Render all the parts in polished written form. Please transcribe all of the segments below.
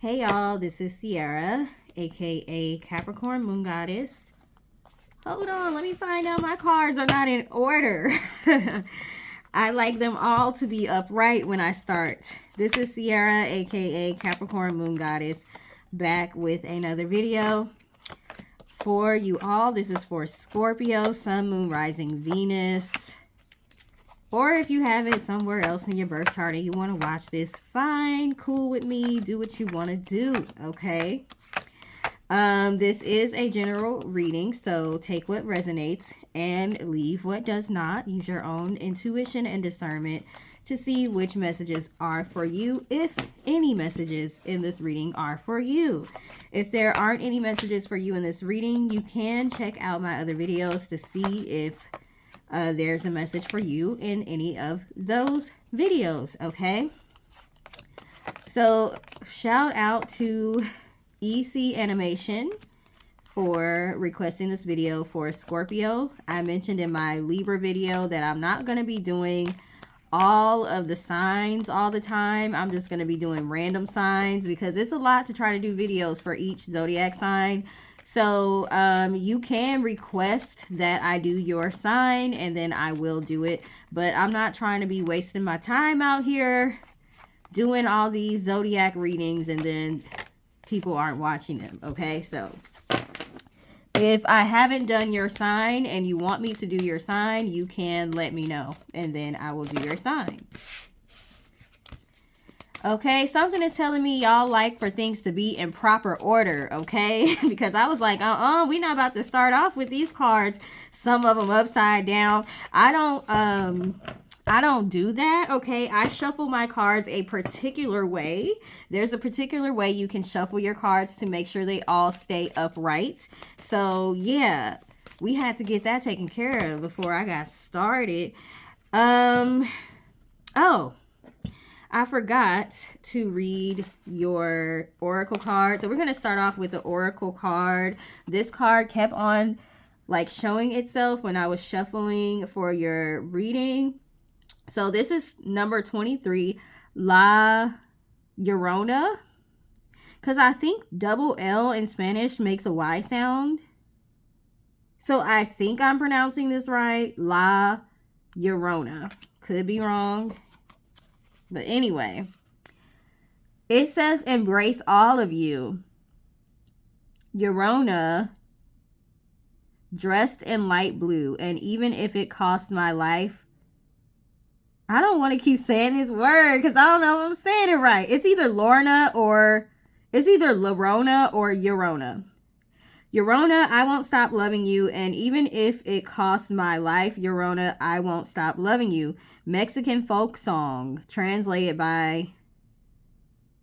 Hey y'all, this is Sierra, aka Capricorn Moon Goddess. Hold on, let me find out my cards are not in order. I like them all to be upright when I start. This is Sierra, aka Capricorn Moon Goddess, back with another video for you all. This is for Scorpio, Sun, Moon, Rising, Venus. Or if you have it somewhere else in your birth chart and you want to watch this, fine, cool with me. Do what you want to do, okay? This is a general reading, so take what resonates and leave what does not. Use your own intuition and discernment to see which messages are for you, if any messages in this reading are for you. If there aren't any messages for you in this reading, you can check out my other videos to see if there's a message for you in any of those videos, okay? So shout out to EC Animation for requesting this video for Scorpio. I mentioned in my Libra video that I'm not going to be doing all of the signs all the time. I'm just going to be doing random signs because it's a lot to try to do videos for each zodiac sign. So you can request that I do your sign and then I will do it. But I'm not trying to be wasting my time out here doing all these zodiac readings and then people aren't watching them. Okay, so if I haven't done your sign and you want me to do your sign, you can let me know and then I will do your sign. Okay, something is telling me y'all like for things to be in proper order, okay? Because I was like, we're not about to start off with these cards, some of them upside down. I don't do that, okay? I shuffle my cards a particular way. There's a particular way you can shuffle your cards to make sure they all stay upright. So, yeah, we had to get that taken care of before I got started. Oh, I forgot to read your oracle card. So we're going to start off with the oracle card. This card kept on like showing itself when I was shuffling for your reading. So this is number 23, La Llorona. Because I think double L in Spanish makes a Y sound. So I think I'm pronouncing this right. La Llorona. Could be wrong. But anyway, it says embrace all of you. Llorona, dressed in light blue, and even if it cost my life, I don't want to keep saying this word because I don't know if I'm saying it right. It's either Lorna or it's either Llorona or Llorona. Llorona, I won't stop loving you, and even if it costs my life, Llorona, I won't stop loving you. Mexican folk song, translated by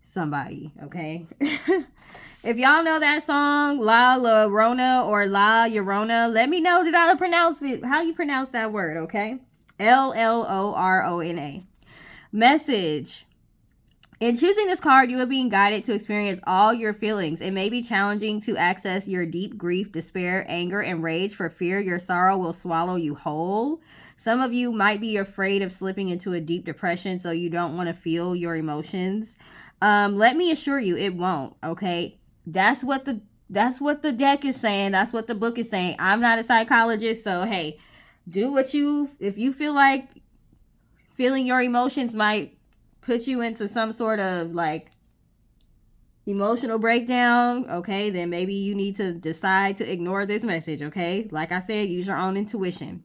somebody, okay? If y'all know that song, La Llorona or La Llorona, let me know. Did I pronounce it? How you pronounce that word, okay? Llorona. Message. In choosing this card, you are being guided to experience all your feelings. It may be challenging to access your deep grief, despair, anger, and rage for fear your sorrow will swallow you whole. Some of you might be afraid of slipping into a deep depression, so you don't want to feel your emotions. Let me assure you, it won't, okay? That's what the deck is saying. That's what the book is saying. I'm not a psychologist, so hey, do what if you feel like feeling your emotions might put you into some sort of like emotional breakdown, okay, then maybe you need to decide to ignore this message, okay? Like I said, use your own intuition.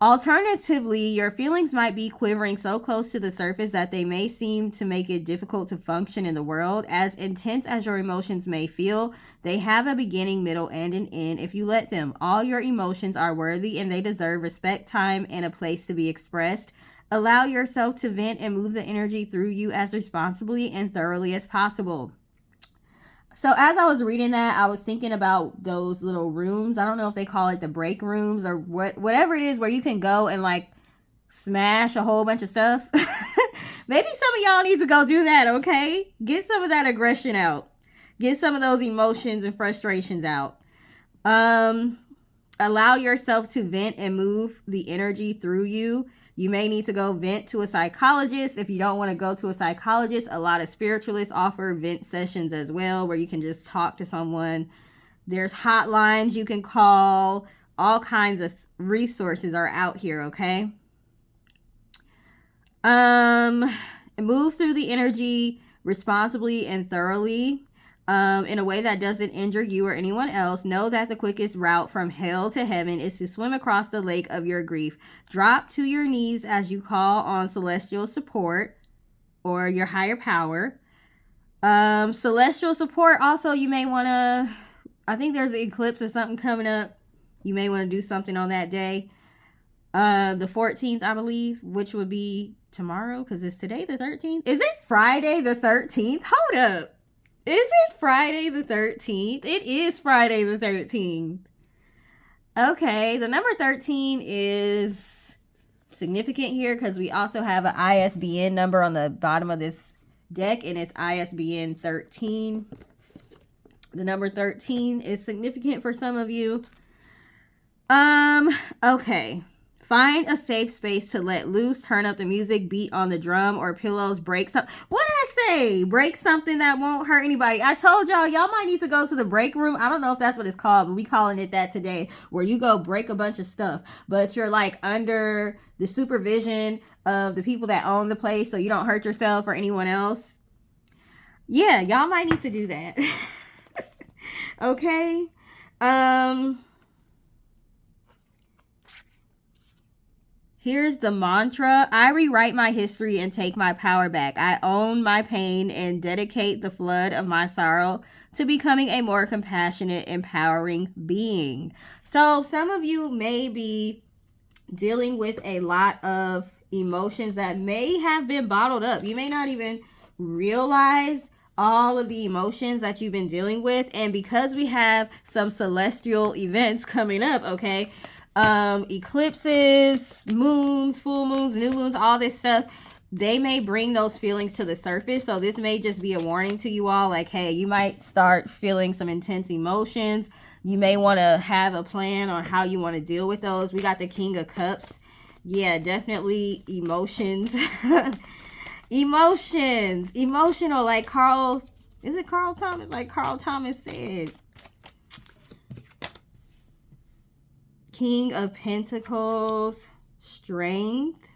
Alternatively, your feelings might be quivering so close to the surface that they may seem to make it difficult to function in the world. As intense as your emotions may feel, they have a beginning, middle, and an end if you let them. All your emotions are worthy and they deserve respect, time, and a place to be expressed. Allow yourself to vent and move the energy through you as responsibly and thoroughly as possible. So as I was reading that, I was thinking about those little rooms. I don't know if they call it the break rooms or whatever it is where you can go and like smash a whole bunch of stuff. Maybe some of y'all need to go do that, okay? Get some of that aggression out. Get some of those emotions and frustrations out. Allow yourself to vent and move the energy through you. You may need to go vent to a psychologist. If you don't want to go to a psychologist, a lot of spiritualists offer vent sessions as well, where you can just talk to someone. There's hotlines you can call. All kinds of resources are out here, okay? Move through the energy responsibly and thoroughly. In a way that doesn't injure you or anyone else. Know that the quickest route from hell to heaven is to swim across the lake of your grief. Drop to your knees as you call on celestial support or your higher power. Celestial support, also, you may want to, I think there's an eclipse or something coming up. You may want to do something on that day. The 14th, I believe, which would be tomorrow, because it's today the 13th. Is it Friday the 13th? Hold up. Is it Friday the 13th? It is Friday the 13th. Okay, the number 13 is significant here because we also have an ISBN number on the bottom of this deck, and it's ISBN 13. The number 13 is significant for some of you. Okay. Find a safe space to let loose. Turn up the music, beat on the drum or pillows, break something. What did I say? Break something that won't hurt anybody. I told y'all might need to go to the break room. I don't know if that's what it's called, but we calling it that today, where you go break a bunch of stuff, but you're like under the supervision of the people that own the place, so you don't hurt yourself or anyone else. Yeah, y'all might need to do that. Okay. Here's the mantra. I rewrite my history and take my power back. I own my pain and dedicate the flood of my sorrow to becoming a more compassionate, empowering being. So some of you may be dealing with a lot of emotions that may have been bottled up. You may not even realize all of the emotions that you've been dealing with. And because we have some celestial events coming up, okay, eclipses, moons, full moons, new moons, all this stuff, they may bring those feelings to the surface. So this may just be a warning to you all, like, hey, you might start feeling some intense emotions. You may want to have a plan on how you want to deal with those. We got the King of Cups. Yeah, definitely emotions. Emotional, like Carl Thomas? Like Carl Thomas said. King of Pentacles, strength.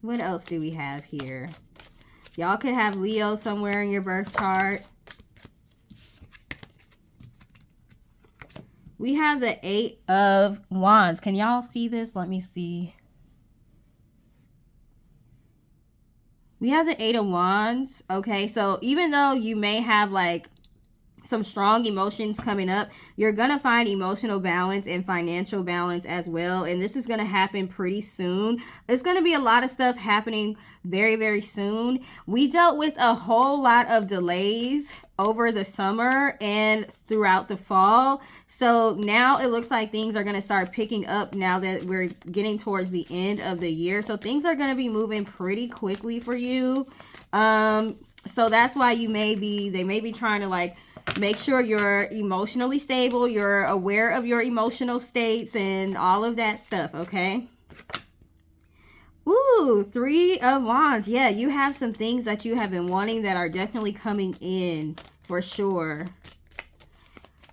What else do we have here? Y'all could have Leo somewhere in your birth chart. We have the 8 of Wands. Can y'all see this? Let me see. We have the 8 of Wands. Okay, so even though you may have like some strong emotions coming up, you're gonna find emotional balance and financial balance as well, and this is gonna happen pretty soon. It's gonna be a lot of stuff happening very, very soon. We dealt with a whole lot of delays over the summer and throughout the fall, so now it looks like things are gonna start picking up now that we're getting towards the end of the year. So things are gonna be moving pretty quickly for you. So that's why they may be trying to like make sure you're emotionally stable, you're aware of your emotional states and all of that stuff, okay? Ooh, 3 of Wands. Yeah, you have some things that you have been wanting that are definitely coming in for sure.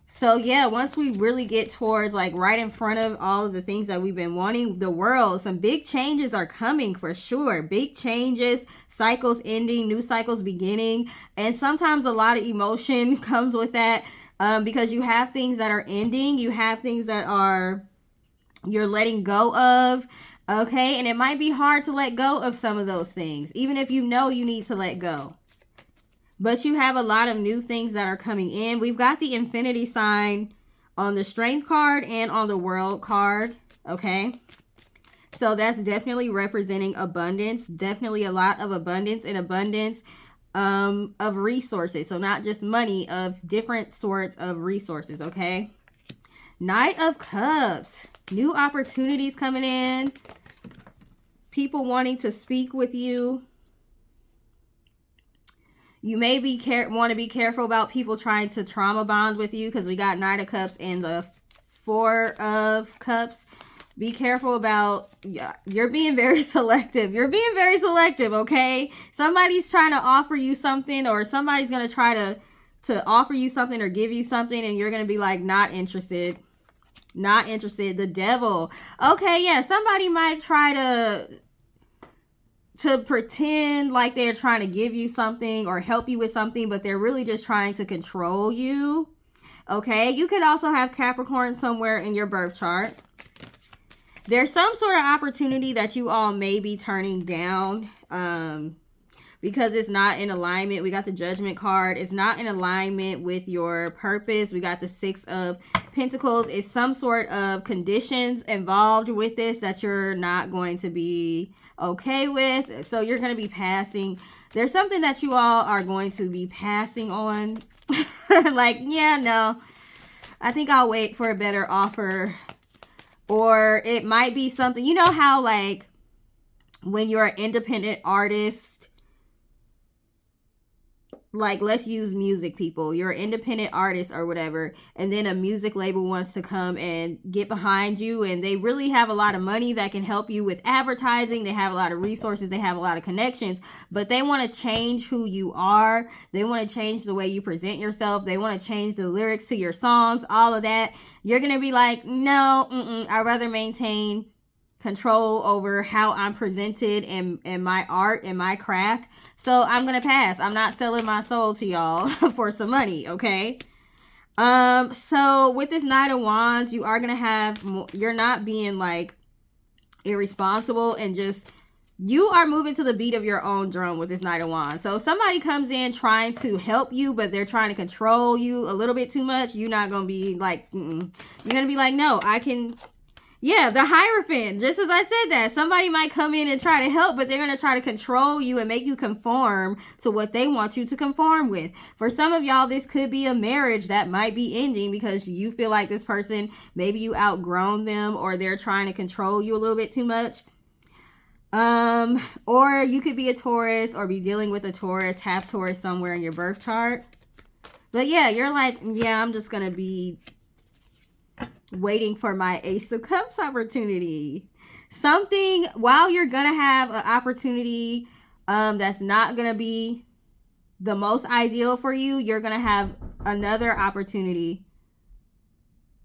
So yeah, once we really get towards like right in front of all of the things that we've been wanting, the world, some big changes are coming for sure. Big changes, cycles ending, new cycles beginning. And sometimes a lot of emotion comes with that because you have things that are ending. You have things that you're letting go of. Okay, and it might be hard to let go of some of those things, even if you know you need to let go. But you have a lot of new things that are coming in. We've got the infinity sign on the strength card and on the world card. Okay. So that's definitely representing abundance. Definitely a lot of abundance and abundance of resources. So not just money, of different sorts of resources. Okay. Knight of Cups. New opportunities coming in. People wanting to speak with you. You may want to be careful about people trying to trauma bond with you because we got Knight of Cups and the Four of Cups. Be careful about, you're being very selective. You're being very selective, okay? Somebody's trying to offer you something, or somebody's going to try to offer you something or give you something, and you're going to be like, not interested. Not interested. The Devil. Okay, yeah, somebody might try to pretend like they're trying to give you something or help you with something, but they're really just trying to control you. Okay, you could also have Capricorn somewhere in your birth chart. There's some sort of opportunity that you all may be turning down because it's not in alignment. We got the Judgment card. It's not in alignment with your purpose. We got the Six of Pentacles. It's some sort of conditions involved with this that you're not going to be okay with. So you're going to be passing. There's something that you all are going to be passing on. Like, yeah, no, I think I'll wait for a better offer. Or it might be something, you know how like when you're an independent artist, like let's use music people, you're an independent artist or whatever, and then a music label wants to come and get behind you, and they really have a lot of money that can help you with advertising. They have a lot of resources, they have a lot of connections, but they want to change who you are. They want to change the way you present yourself. They want to change the lyrics to your songs, all of that. You're gonna be like, no, I'd rather maintain control over how I'm presented and my art and my craft. So I'm going to pass. I'm not selling my soul to y'all for some money, okay? So with this Knight of Wands, you are going to have, you're not being like irresponsible, and just, you are moving to the beat of your own drum with this Knight of Wands. So somebody comes in trying to help you, but they're trying to control you a little bit too much. You're not going to be like, You're going to be like, no, I can. Yeah, the Hierophant. Just as I said that, somebody might come in and try to help, but they're going to try to control you and make you conform to what they want you to conform with. For some of y'all, this could be a marriage that might be ending because you feel like this person, maybe you outgrown them, or they're trying to control you a little bit too much. Or you could be a Taurus or be dealing with a Taurus, half Taurus somewhere in your birth chart. But yeah, you're like, yeah, I'm just going to be waiting for my Ace of Cups opportunity. Something, while you're gonna have an opportunity that's not gonna be the most ideal for you, you're gonna have another opportunity.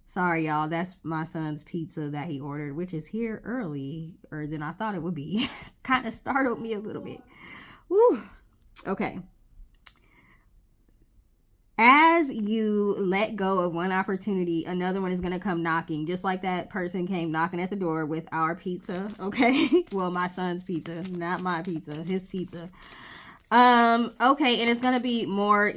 Sorry y'all, that's my son's pizza that he ordered, which is here earlier than I thought it would be. Kind of startled me a little bit. Woo. Okay. As you let go of one opportunity, another one is going to come knocking, just like that person came knocking at the door with our pizza, okay? Well, my son's pizza, not my pizza, his pizza. Okay, and it's going to be more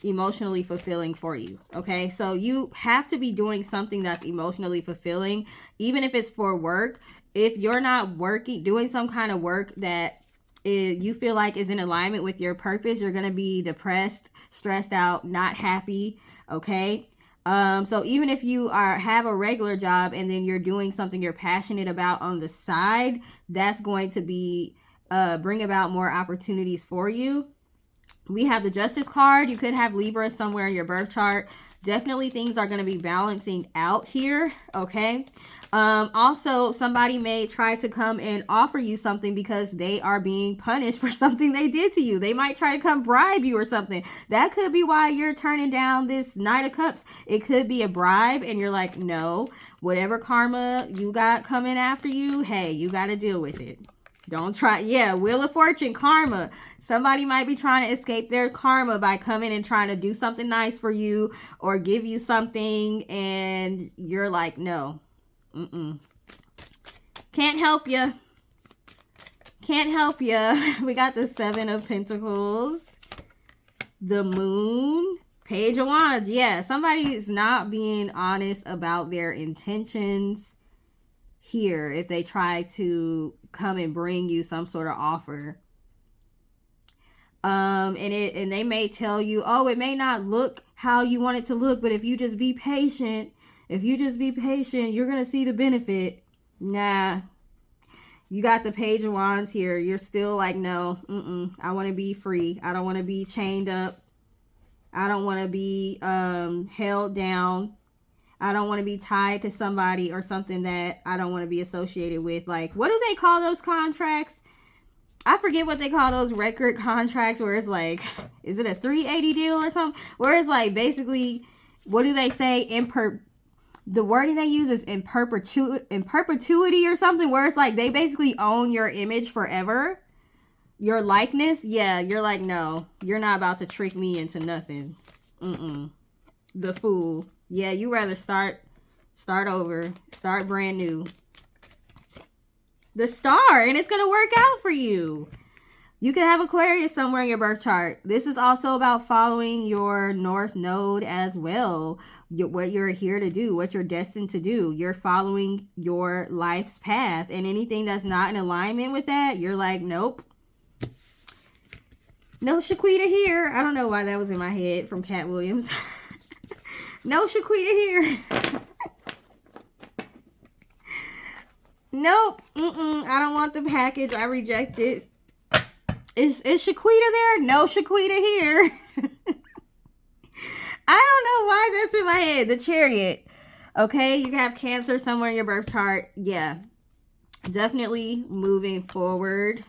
emotionally fulfilling for you, okay? So you have to be doing something that's emotionally fulfilling, even if it's for work. If you're not doing some kind of work that you feel like is in alignment with your purpose, you're going to be depressed, stressed out, not happy, okay? So even if you have a regular job and then you're doing something you're passionate about on the side, that's going to be bring about more opportunities for you. We have the Justice card. You could have Libra somewhere in your birth chart. Definitely things are going to be balancing out here, okay? Also, somebody may try to come and offer you something because they are being punished for something they did to you. They might try to come bribe you or something. That could be why you're turning down this Knight of Cups. It could be a bribe and you're like, no, whatever karma you got coming after you, hey, you got to deal with it. Don't try. Yeah, Wheel of Fortune, karma. Somebody might be trying to escape their karma by coming and trying to do something nice for you or give you something, and you're like, no. Can't help you. Can't help you. We got the Seven of Pentacles, the Moon, Page of Wands. Yeah, somebody is not being honest about their intentions here if they try to come and bring you some sort of offer. And they may tell you, oh, it may not look how you want it to look, but if you just be patient, you're going to see the benefit. Nah. You got the Page of Wands here. You're still like, no, I want to be free. I don't want to be chained up. I don't want to be held down. I don't want to be tied to somebody or something that I don't want to be associated with. Like, what do they call those contracts? I forget what they call those record contracts where it's like, is it a 380 deal or something? Where it's like, basically, what do they say? The wording they use is in perpetuity or something, where it's like they basically own your image forever. Your likeness. Yeah, you're like, no, you're not about to trick me into nothing. The Fool. Yeah, you rather start over, start brand new. The Star, and it's going to work out for you. You can have Aquarius somewhere in your birth chart. This is also about following your North Node as well. What you're here to do, what you're destined to do. You're following your life's path, and anything that's not in alignment with that, you're like, nope. No Shaquita here. I don't know why that was in my head from Cat Williams. No Shaquita here. Nope. I don't want the package. I reject it. Is Shaquita there? No Shaquita here. I don't know why that's in my head. The Chariot. Okay, you have Cancer somewhere in your birth chart. Yeah. Definitely moving forward.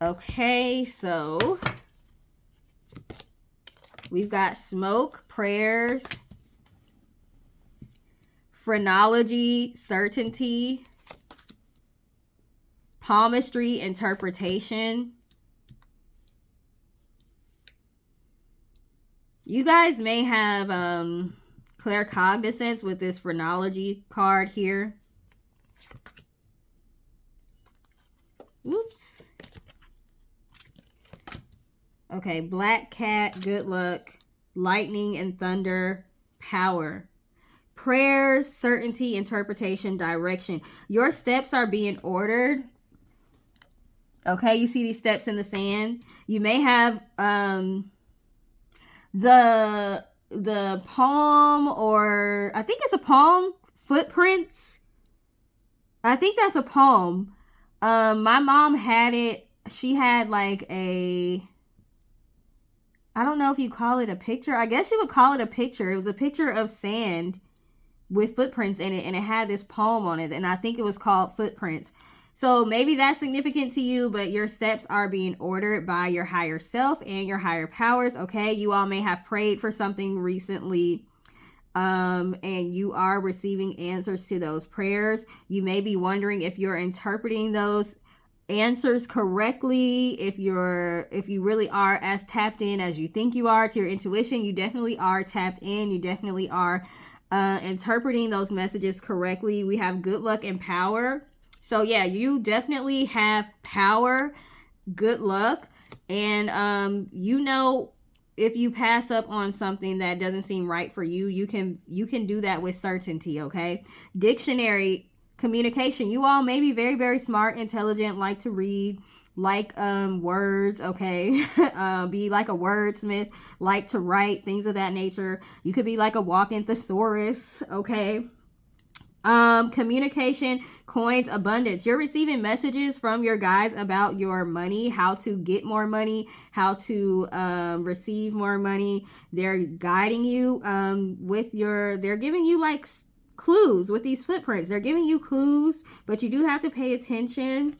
Okay, so we've got smoke, prayers, phrenology, certainty, palmistry, interpretation. You guys may have claircognizance with this phrenology card here. Oops. Okay, black cat, good luck, lightning and thunder, power. Prayers, certainty, interpretation, direction. Your steps are being ordered. Okay, you see these steps in the sand. You may have the palm, or I think it's a palm, footprints. I think that's a palm. My mom had it. She had like a, I don't know if you call it a picture. I guess you would call it a picture. It was a picture of sand with footprints in it, and it had this poem on it, and I think it was called Footprints. So maybe that's significant to you, but your steps are being ordered by your higher self and your higher powers. Okay, you all may have prayed for something recently, and you are receiving answers to those prayers. You may be wondering if you're interpreting those answers correctly, if you really are as tapped in as you think you are to your intuition. You definitely are tapped in. You definitely are interpreting those messages correctly. We have good luck and power. So yeah, you definitely have power, good luck, and you know, if you pass up on something that doesn't seem right for you, you can do that with certainty. Okay, dictionary, communication. You all may be very, very smart, intelligent, like to read, like words. Okay, be like a wordsmith, like to write, things of that nature. You could be like a walking thesaurus. Okay. Communication, coins, abundance. You're receiving messages from your guides about your money, how to get more money, how to receive more money. They're guiding you they're giving you like clues with these footprints. They're giving you clues, but you do have to pay attention.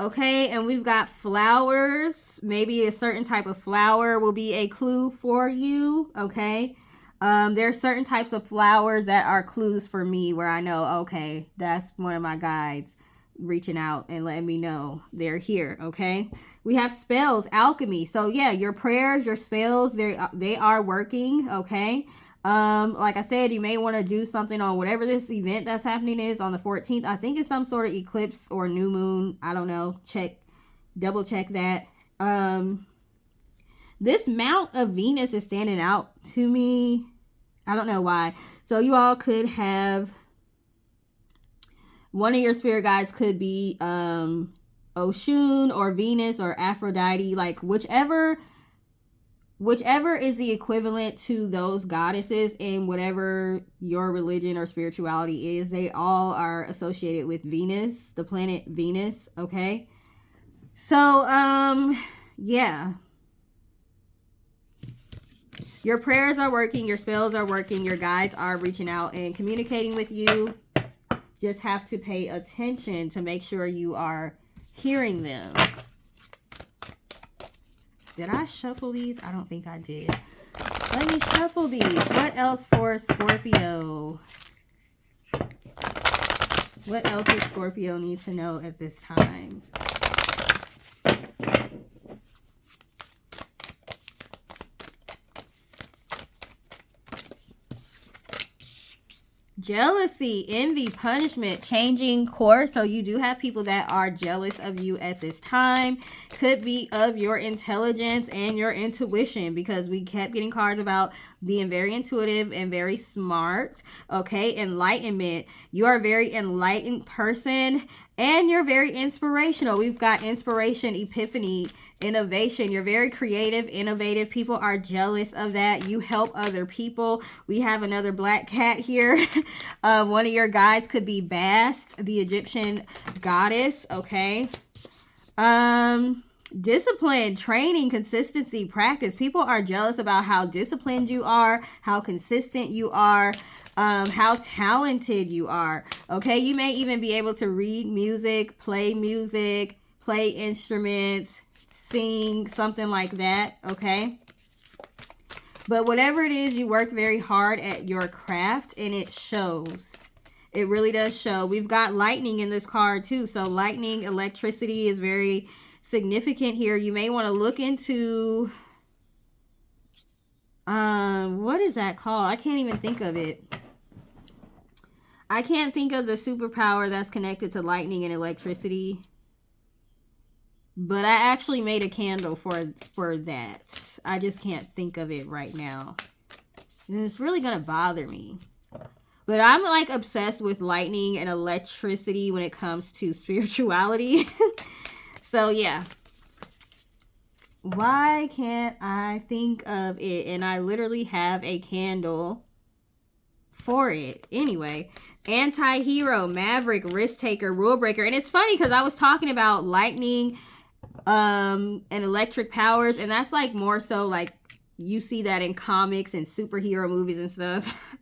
Okay, and we've got flowers. Maybe a certain type of flower will be a clue for you. Okay. There are certain types of flowers that are clues for me where I know, okay, that's one of my guides reaching out and letting me know they're here. Okay. We have spells, alchemy. So yeah, your prayers, your spells, they are working. Okay. Like I said, you may want to do something on whatever this event that's happening is on the 14th. I think it's some sort of eclipse or new moon. I don't know. Double check that. This mount of Venus is standing out to me. I don't know why. So you all could have, one of your spirit guides could be Oshun or Venus or Aphrodite, like whichever is the equivalent to those goddesses in whatever your religion or spirituality is. They all are associated with Venus, the planet Venus. Okay. So, yeah. Your prayers are working. Your spells are working. Your guides are reaching out and communicating with you. Just have to pay attention to make sure you are hearing them. Did I shuffle these? I don't think I did. Let me shuffle these. What else for Scorpio? What else does Scorpio need to know at this time? Jealousy, envy, punishment, changing course. So you do have people that are jealous of you at this time. Could be of your intelligence and your intuition, because we kept getting cards about being very intuitive and very smart. Okay, enlightenment. You are a very enlightened person and you're very inspirational. We've got inspiration, epiphany, innovation. You're very creative, innovative. People are jealous of that. You help other people. We have another black cat here. One of your guides could be Bast, the Egyptian goddess. Okay. Discipline, training, consistency, practice. People are jealous about how disciplined you are, how consistent you are, how talented you are. Okay, you may even be able to read music, play instruments, sing, something like that. Okay, but whatever it is, you work very hard at your craft and it shows. It really does show. We've got lightning in this card too, so lightning, electricity is very significant here. You may want to look into what is that called? I can't even think of it. I can't think of the superpower that's connected to lightning and electricity, but I actually made a candle for that. I just can't think of it right now, and it's really gonna bother me. But I'm like obsessed with lightning and electricity when it comes to spirituality. So yeah, why can't I think of it? And I literally have a candle for it. Anyway, anti-hero, maverick, risk taker, rule breaker. And it's funny because I was talking about lightning and electric powers, and that's like more so like you see that in comics and superhero movies and stuff.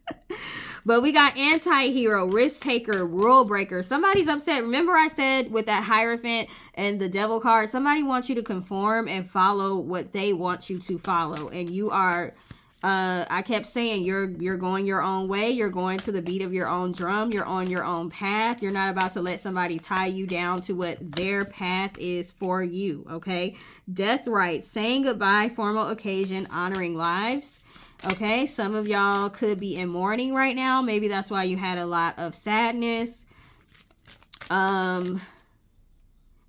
But we got anti-hero, risk taker, rule breaker. Somebody's upset. Remember I said with that Hierophant and the devil card, somebody wants you to conform and follow what they want you to follow. And you are, I kept saying, you're going your own way. You're going to the beat of your own drum. You're on your own path. You're not about to let somebody tie you down to what their path is for you. Okay. Death rites, saying goodbye, formal occasion, honoring lives. Okay, some of y'all could be in mourning right now. Maybe that's why you had a lot of sadness. And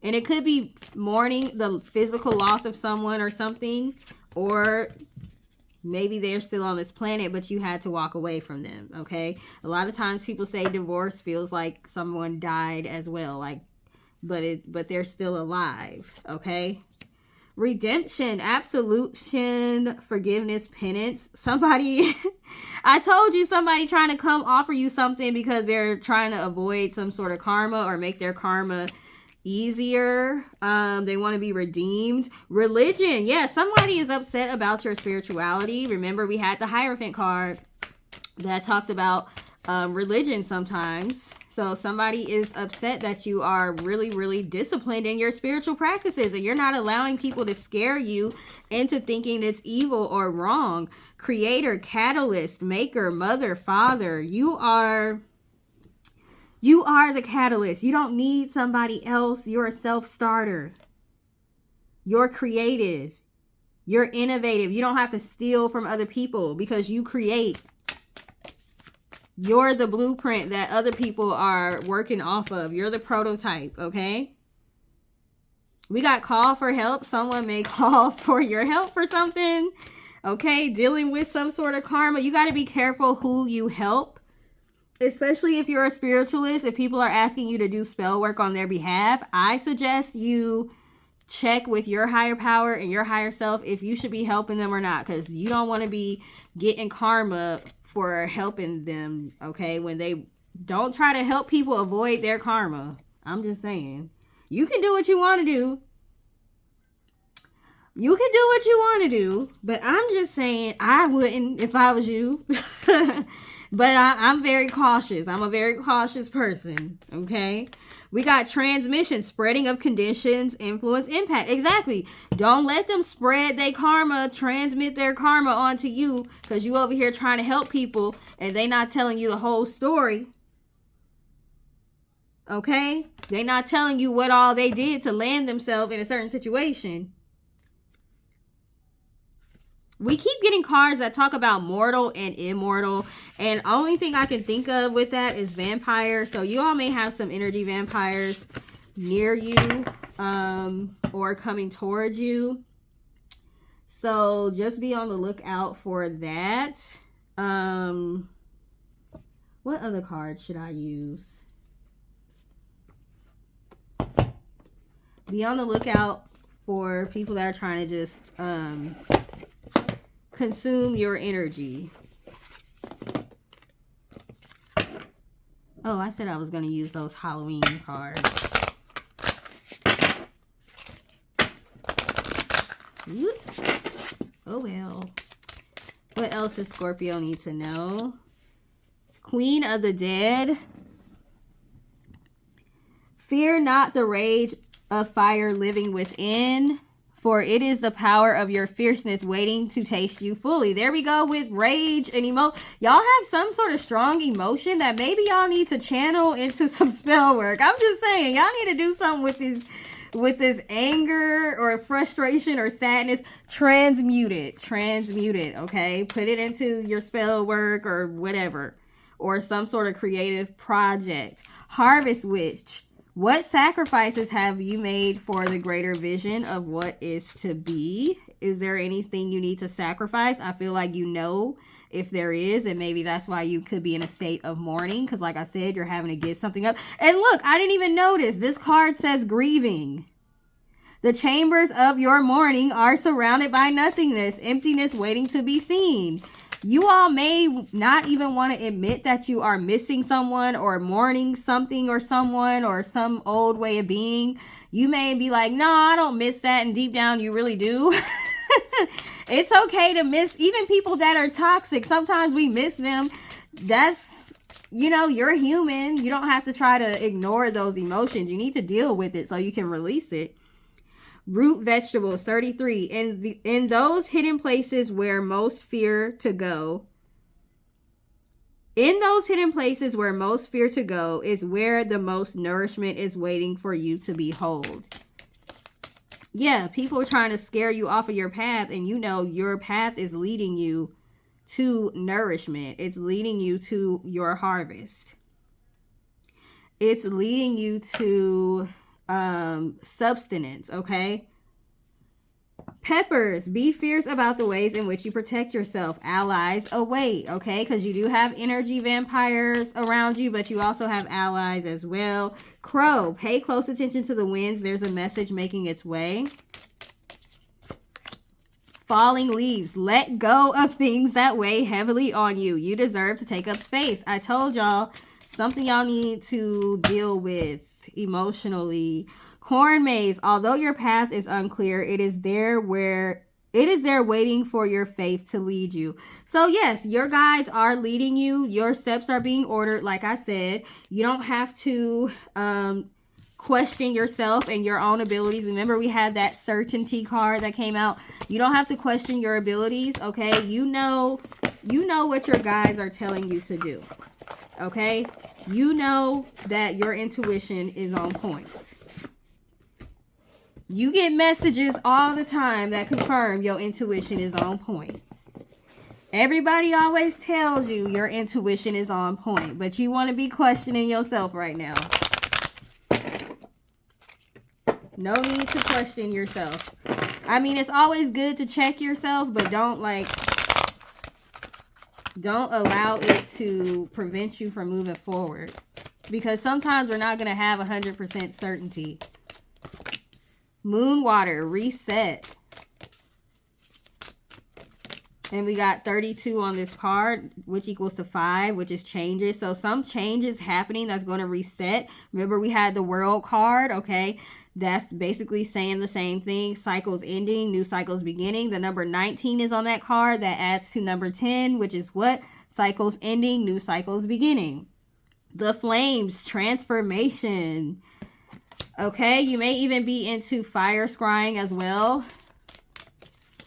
it could be mourning the physical loss of someone or something. Or maybe they're still on this planet, but you had to walk away from them. Okay, a lot of times people say divorce feels like someone died as well. Like, but they're still alive. Okay. Redemption, absolution, forgiveness, penance. Somebody, I told you, somebody trying to come offer you something because they're trying to avoid some sort of karma or make their karma easier. They want to be redeemed. Religion, yeah, somebody is upset about your spirituality. Remember, we had the Hierophant card that talks about religion sometimes. So somebody is upset that you are really, really disciplined in your spiritual practices and you're not allowing people to scare you into thinking it's evil or wrong. Creator, catalyst, maker, mother, father. You are the catalyst. You don't need somebody else. You're a self-starter. You're creative. You're innovative. You don't have to steal from other people because you create. You're the blueprint that other people are working off of. You're the prototype, okay? We got call for help. Someone may call for your help for something, okay? Dealing with some sort of karma. You got to be careful who you help, especially if you're a spiritualist. If people are asking you to do spell work on their behalf, I suggest you check with your higher power and your higher self if you should be helping them or not, because you don't want to be getting karma for helping them, okay? When they don't try to help people avoid their karma. I'm just saying. You can do what you want to do. You can do what you want to do, but I'm just saying I wouldn't if I was you. But I'm very cautious. I'm a very cautious person. Okay. We got transmission, spreading of conditions, influence, impact. Exactly. Don't let them spread their karma, transmit their karma onto you, because you over here trying to help people and they not telling you the whole story. Okay? They not telling you what all they did to land themselves in a certain situation. We keep getting cards that talk about mortal and immortal, and only thing I can think of with that is vampire. So you all may have some energy vampires near you, or coming towards you. So just be on the lookout for that. What other cards should I use? Be on the lookout for people that are trying to just consume your energy. Oh, I said I was going to use those Halloween cards. Oops. Oh well. What else does Scorpio need to know? Queen of the Dead. Fear not the rage of fire living within, for it is the power of your fierceness waiting to taste you fully. There we go with rage and emotion. Y'all have some sort of strong emotion that maybe y'all need to channel into some spell work. I'm just saying, y'all need to do something with this anger or frustration or sadness. Transmute it, okay? Put it into your spell work or whatever, or some sort of creative project. Harvest Witch. What sacrifices have you made for the greater vision of what is to be? Is there anything you need to sacrifice? I feel like you know if there is, and maybe that's why you could be in a state of mourning, because like I said, you're having to give something up. And look, I didn't even notice. This card says grieving. The chambers of your mourning are surrounded by nothingness, emptiness waiting to be seen. You all may not even want to admit that you are missing someone or mourning something or someone or some old way of being. You may be like, no, I don't miss that. And deep down, you really do. It's okay to miss even people that are toxic. Sometimes we miss them. That's, you know, you're human. You don't have to try to ignore those emotions. You need to deal with it so you can release it. Root vegetables, 33. In those hidden places where most fear to go. In those hidden places where most fear to go is where the most nourishment is waiting for you to behold. Yeah, people are trying to scare you off of your path, and you know your path is leading you to nourishment. It's leading you to your harvest. It's leading you to substance, okay? Peppers, be fierce about the ways in which you protect yourself. Allies await, okay? Because you do have energy vampires around you, but you also have allies as well. Crow, pay close attention to the winds. There's a message making its way. Falling leaves, let go of things that weigh heavily on you. You deserve to take up space. I told y'all, something y'all need to deal with emotionally. Corn maze, although your path is unclear, it is there waiting for your faith to lead you. So yes, your guides are leading you. Your steps are being ordered. Like I said, you don't have to question yourself and your own abilities. Remember, we had that certainty card that came out. You don't have to question your abilities, okay? You know what your guides are telling you to do, okay? You know that your intuition is on point. You get messages all the time that confirm your intuition is on point. Everybody always tells you your intuition is on point, but you want to be questioning yourself right now. No need to question yourself. I mean, it's always good to check yourself, but don't allow it to prevent you from moving forward. Because sometimes we're not going to have 100% certainty. Moon water, reset. And we got 32 on this card, which equals to 5, which is changes. So some changes happening that's going to reset. Remember, we had the world card, okay? That's basically saying the same thing. Cycles ending, new cycles beginning. The number 19 is on that card. That adds to number 10, which is what? Cycles ending, new cycles beginning. The flames, transformation. Okay, you may even be into fire scrying as well.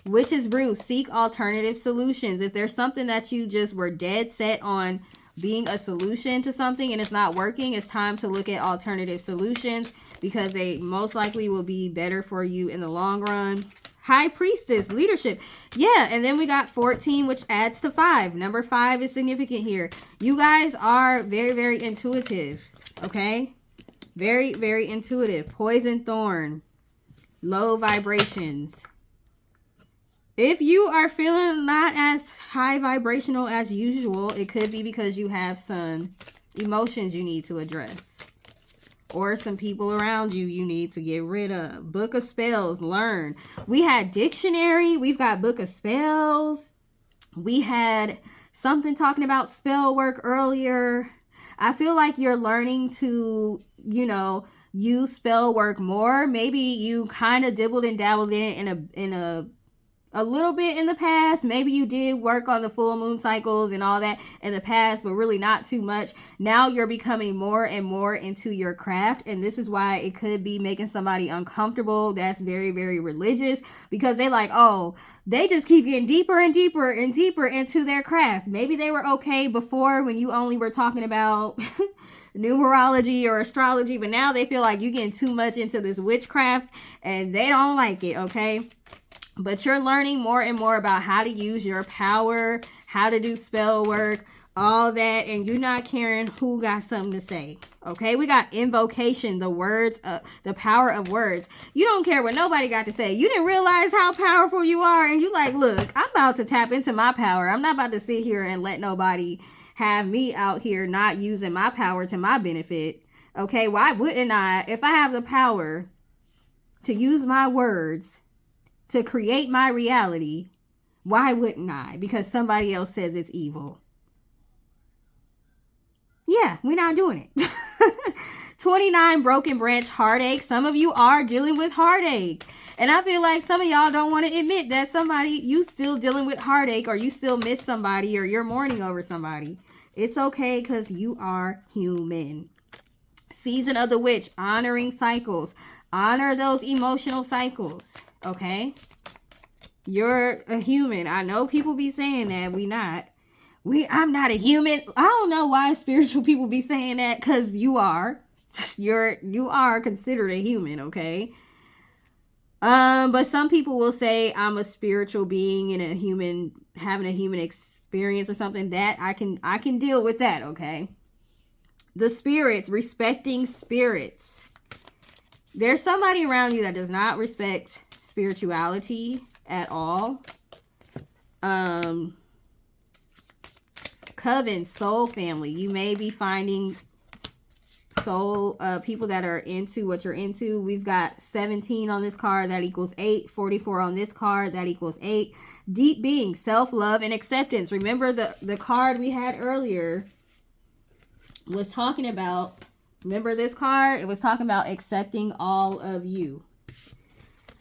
Witch's brew, seek alternative solutions. If there's something that you just were dead set on being a solution to something and it's not working, it's time to look at alternative solutions because they most likely will be better for you in the long run. High priestess, leadership. Yeah, and then we got 14, which adds to 5. Number 5 is significant here. You guys are very, very intuitive, okay? Very, very intuitive. Poison thorn, low vibrations. If you are feeling not as high vibrational as usual, it could be because you have some emotions you need to address. Or some people around you need to get rid of. Book of spells, learn. We had dictionary. We've got book of spells. We had something talking about spell work earlier. I feel like you're learning to, you know, use spell work more. Maybe you kind of dibbled and dabbled in it in a little bit in the past. Maybe you did work on the full moon cycles and all that in the past, but really not too much. Now you're becoming more and more into your craft, and this is why it could be making somebody uncomfortable that's very, very religious, because they like, oh, they just keep getting deeper and deeper and deeper into their craft. Maybe they were okay before when you only were talking about numerology or astrology, but now they feel like you're getting too much into this witchcraft and they don't like it, okay? But you're learning more and more about how to use your power, how to do spell work, all that. And you're not caring who got something to say. Okay, we got invocation, the words, the power of words. You don't care what nobody got to say. You didn't realize how powerful you are. And you like, look, I'm about to tap into my power. I'm not about to sit here and let nobody have me out here not using my power to my benefit. Okay, why wouldn't I? If I have the power to use my words to create my reality, why wouldn't I? Because somebody else says it's evil. Yeah, we're not doing it. 29, broken branch, heartache. Some of you are dealing with heartache. And I feel like some of y'all don't want to admit that you still dealing with heartache, or you still miss somebody, or you're mourning over somebody. It's okay, because you are human. Season of the witch, honoring cycles. Honor those emotional cycles. Okay, you're a human. I know people be saying that I'm not a human. I don't know why spiritual people be saying that, because you are considered a human. Okay, but some people will say I'm a spiritual being and having a human experience or something. That I can deal with that. Okay, the spirits, respecting spirits. There's somebody around you that does not respect spirituality at all. Coven, soul family. You may be finding soul people that are into what you're into. We've got 17 on this card, that equals 8. 44 on this card, that equals 8. Deep being, self-love and acceptance. Remember the card we had earlier was talking about, remember this card? It was talking about accepting all of you.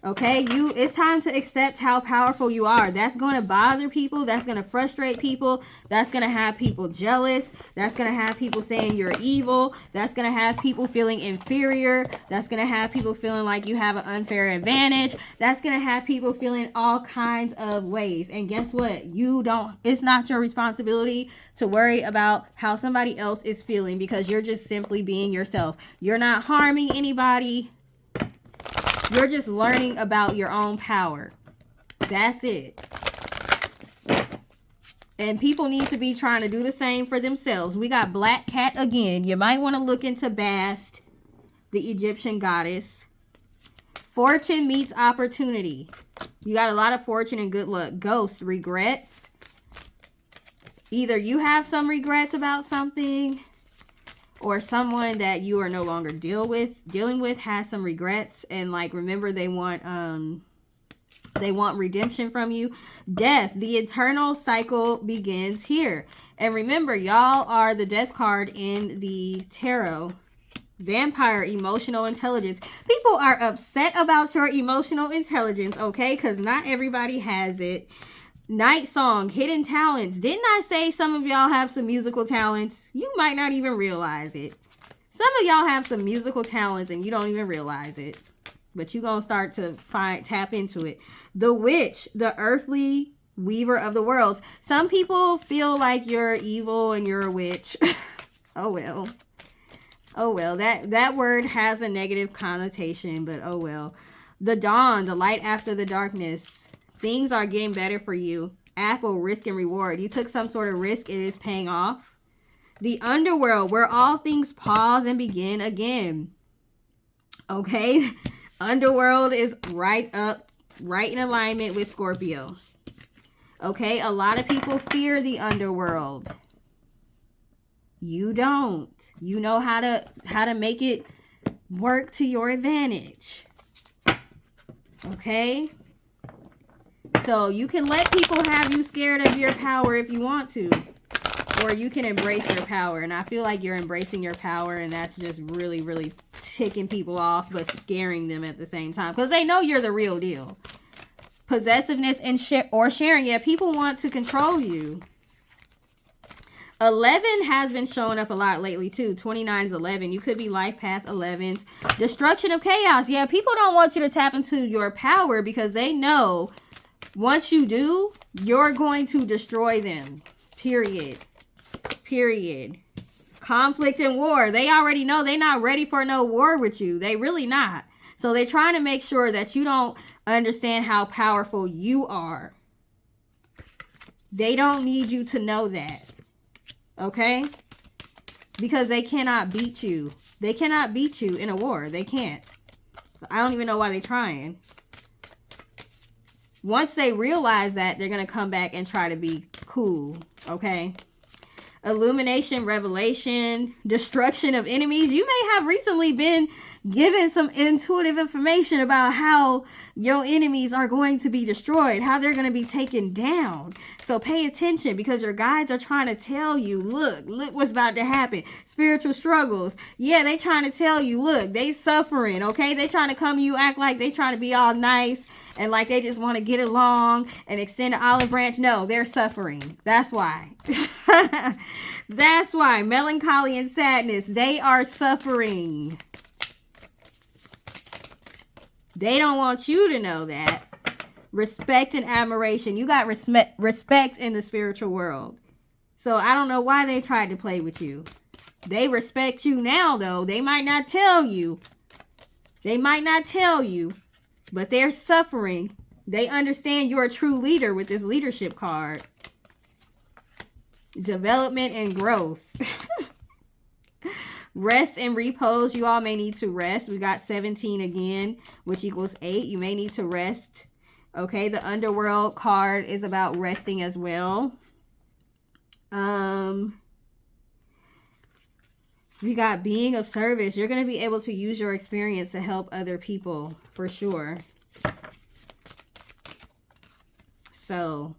Okay, it's time to accept how powerful you are. That's going to bother people. That's going to frustrate people. That's going to have people jealous. That's going to have people saying you're evil. That's going to have people feeling inferior. That's going to have people feeling like you have an unfair advantage. That's going to have people feeling all kinds of ways. And guess what? It's not your responsibility to worry about how somebody else is feeling, because you're just simply being yourself. You're not harming anybody. You're just learning about your own power. That's it. And people need to be trying to do the same for themselves. We got Black Cat again. You might want to look into Bast, the Egyptian goddess. Fortune meets opportunity. You got a lot of fortune and good luck. Ghost, regrets. Either you have some regrets about something, or someone that you are no longer dealing with has some regrets, and like, remember, they want They want redemption from you. Death, the eternal cycle begins here. And remember, y'all are the death card in the tarot. Vampire, emotional intelligence. People are upset about your emotional intelligence, okay? Because not everybody has it. Night song, hidden talents. Didn't I say some of y'all have some musical talents? You might not even realize it. Some of y'all have some musical talents and you don't even realize it. But you're going to start to tap into it. The witch, the earthly weaver of the worlds. Some people feel like you're evil and you're a witch. Oh, well. Oh, well. That word has a negative connotation, but oh, well. The dawn, the light after the darkness. Things are getting better for you. Apple, risk and reward. You took some sort of risk. It is paying off. The underworld, where all things pause and begin again. Okay? Underworld is right in alignment with Scorpio. Okay? A lot of people fear the underworld. You don't. You know how to make it work to your advantage. Okay? So you can let people have you scared of your power if you want to. Or you can embrace your power. And I feel like you're embracing your power. And that's just really, really ticking people off. But scaring them at the same time. Because they know you're the real deal. Possessiveness and sharing. Yeah, people want to control you. 11 has been showing up a lot lately too. 29 is 11. You could be life path 11s. Destruction of chaos. Yeah, people don't want you to tap into your power. Because they know once you do, you're going to destroy them. Period. Conflict and war. They already know they're not ready for no war with you. They really not. So they're trying to make sure that you don't understand how powerful you are. They don't need you to know that. Okay? Because they cannot beat you. They cannot beat you in a war. They can't. So I don't even know why they're trying. Once they realize that, they're going to come back and try to be cool. Okay? Illumination, revelation, destruction of enemies. You may have recently been given some intuitive information about how your enemies are going to be destroyed, how they're going to be taken down. So pay attention, because your guides are trying to tell you, look what's about to happen. Spiritual struggles. Yeah, they trying to tell you, look, they suffering, okay? They trying to come to you, act like they trying to be all nice and like they just want to get along and extend an olive branch. No, they're suffering. That's why. That's why. Melancholy and sadness. They are suffering. They don't want you to know that. Respect and admiration. You got respect in the spiritual world. So I don't know why they tried to play with you. They respect you now, though. They might not tell you. But they're suffering. They understand you're a true leader with this leadership card. Development and growth. Rest and repose. You all may need to rest. We got 17 again, which equals 8. You may need to rest. Okay, the underworld card is about resting as well. We got being of service. You're going to be able to use your experience to help other people for sure. So,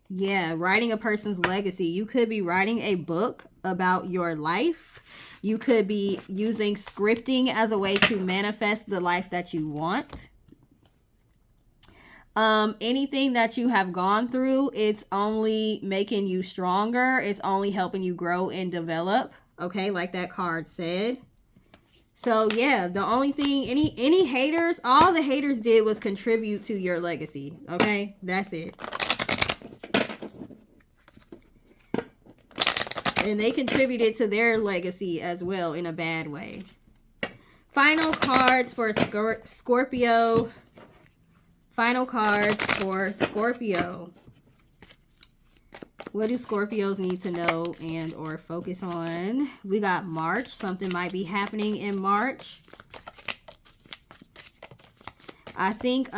yeah, writing a person's legacy. You could be writing a book about your life. You could be using scripting as a way to manifest the life that you want. Anything that you have gone through, it's only making you stronger. It's only helping you grow and develop. Okay, like that card said. So yeah, the only thing, any haters, all the haters did was contribute to your legacy. Okay, that's it. And they contributed to their legacy as well in a bad way. Final cards for Scorpio. Final cards for Scorpio. What do Scorpios need to know and or focus on? We got March. Something might be happening in March. I think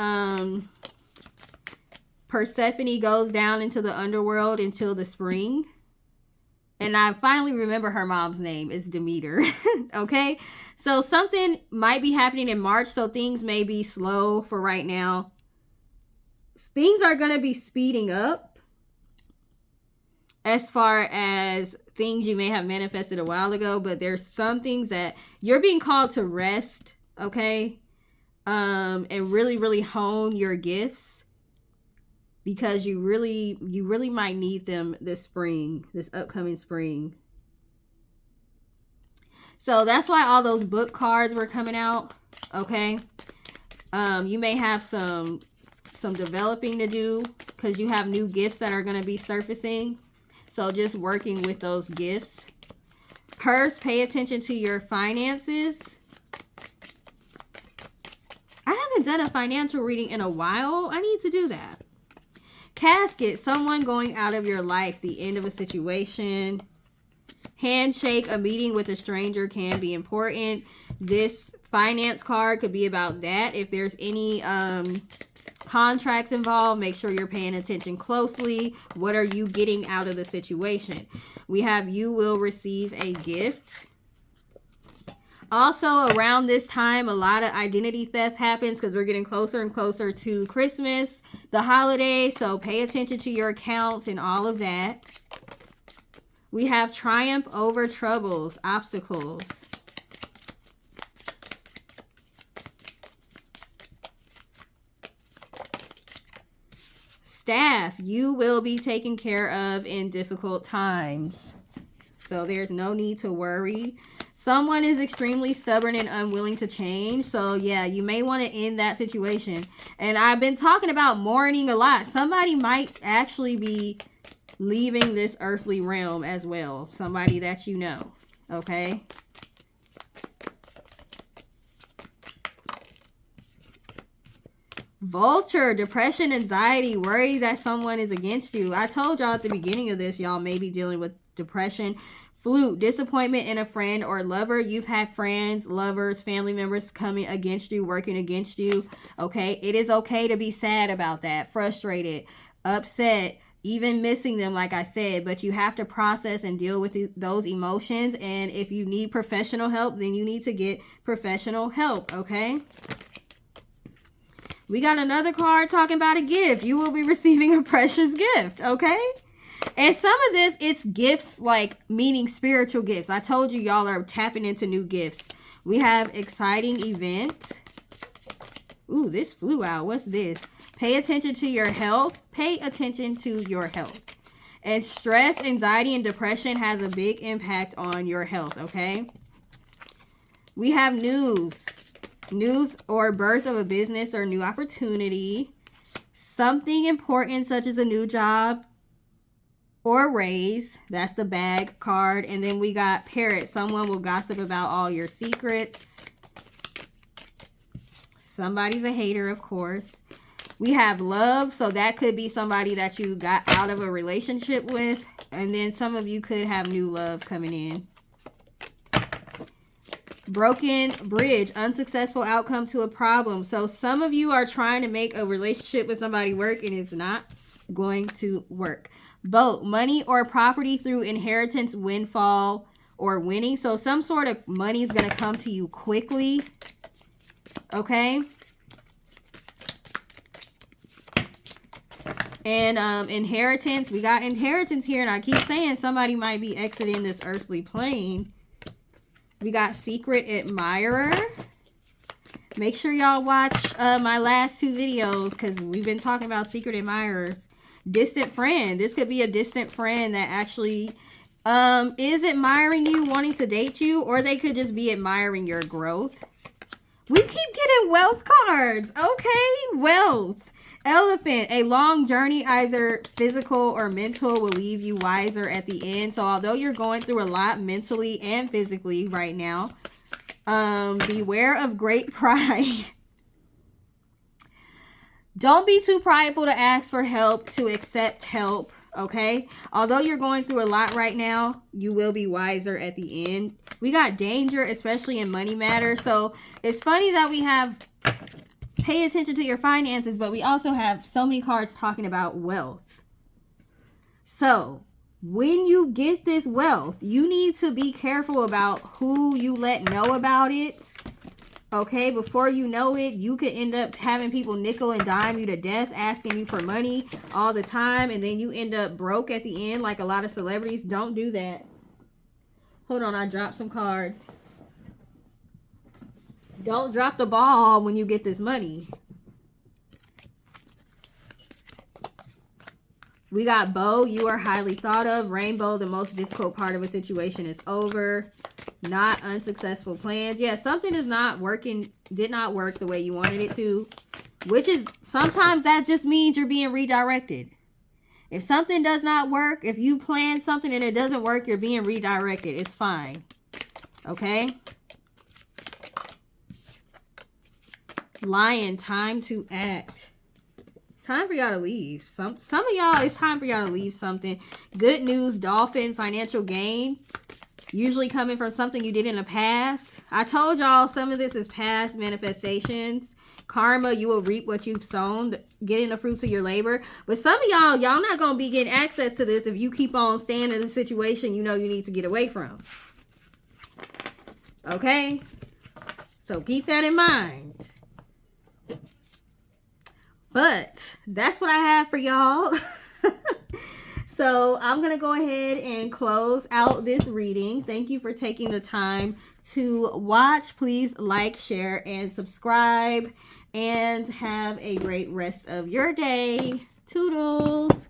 Persephone goes down into the underworld until the spring. And I finally remember her mom's name is Demeter. Okay? So something might be happening in March. So things may be slow for right now. things are going to be speeding up as far as things you may have manifested a while ago, but there's some things that you're being called to rest, okay? And really hone your gifts, because you really might need them this spring, this upcoming spring. So that's why all those book cards were coming out, okay? You may have some developing to do, because you have new gifts that are going to be surfacing. So just working with those gifts. Purse, pay attention to your finances. I haven't done a financial reading in a while. I need to do that. Casket, someone going out of your life, the end of a situation. Handshake, a meeting with a stranger can be important. This finance card could be about that. If there's any contracts involved, make sure you're paying attention closely. What are you getting out of the situation? We have you will receive a gift. Also, around this time, a lot of identity theft happens because we're getting closer and closer to Christmas, the holidays. So pay attention to your accounts and all of that. We have triumph over troubles, obstacles. Staff, you will be taken care of in difficult times. So there's no need to worry. Someone is extremely stubborn and unwilling to change. So yeah, you may want to end that situation. And I've been talking about mourning a lot. Somebody might actually be leaving this earthly realm as well. Somebody that you know. Okay. Vulture, depression, anxiety, worry that someone is against you. I told y'all at the beginning of this, y'all may be dealing with depression. Flute, disappointment in a friend or lover. You've had friends, lovers, family members coming against you, working against you. Okay, it is okay to be sad about that, frustrated, upset, even missing them, like I said, but you have to process and deal with those emotions. And if you need professional help, then you need to get professional help, okay? We got another card talking about a gift. You will be receiving a precious gift, okay? And some of this, it's gifts, like meaning spiritual gifts. I told you y'all are tapping into new gifts. We have exciting event. Ooh, this flew out. What's this? Pay attention to your health. Pay attention to your health. And stress, anxiety, and depression has a big impact on your health, okay? We have news. News or birth of a business or new opportunity. Something important such as a new job or raise. That's the bag card. And then we got parrot. Someone will gossip about all your secrets. Somebody's a hater, of course. We have love. So that could be somebody that you got out of a relationship with. And then some of you could have new love coming in. Broken bridge, unsuccessful outcome to a problem. So some of you are trying to make a relationship with somebody work and it's not going to work. Boat, money or property through inheritance, windfall, or winning. So some sort of money is going to come to you quickly. Okay. And inheritance, we got inheritance here. And I keep saying somebody might be exiting this earthly plane. We got secret admirer. Make sure y'all watch my last two videos because we've been talking about secret admirers. Distant friend. This could be a distant friend that actually is admiring you, wanting to date you, or they could just be admiring your growth. We keep getting wealth cards. Okay, wealth. Elephant, a long journey, either physical or mental, will leave you wiser at the end. So although you're going through a lot mentally and physically right now, beware of great pride. Don't be too prideful to ask for help, to accept help, okay? Although you're going through a lot right now, you will be wiser at the end. We got danger, especially in money matters. So it's funny that we have pay attention to your finances, but we also have so many cards talking about wealth. So when you get this wealth, you need to be careful about who you let know about it. Okay, before you know it, you could end up having people nickel and dime you to death, asking you for money all the time, and then you end up broke at the end like a lot of celebrities. Don't do that. Hold on, I dropped some cards. Don't drop the ball when you get this money. We got Bow, you are highly thought of. Rainbow, the most difficult part of a situation is over. Not unsuccessful plans. Yeah, something is not working, did not work the way you wanted it to. Which is, sometimes that just means you're being redirected. If something does not work, if you plan something and it doesn't work, you're being redirected. It's fine. Okay? Lion, time to act. Time for y'all to leave. Some of y'all, it's time for y'all to leave something. Good news, Dolphin, financial gain. Usually coming from something you did in the past. I told y'all some of this is past manifestations. Karma, you will reap what you've sown, getting the fruits of your labor. But some of y'all not going to be getting access to this if you keep on staying in a situation you know you need to get away from. Okay? So keep that in mind. But that's what I have for y'all. So I'm going to go ahead and close out this reading. Thank you for taking the time to watch. Please like, share, and subscribe. And have a great rest of your day. Toodles.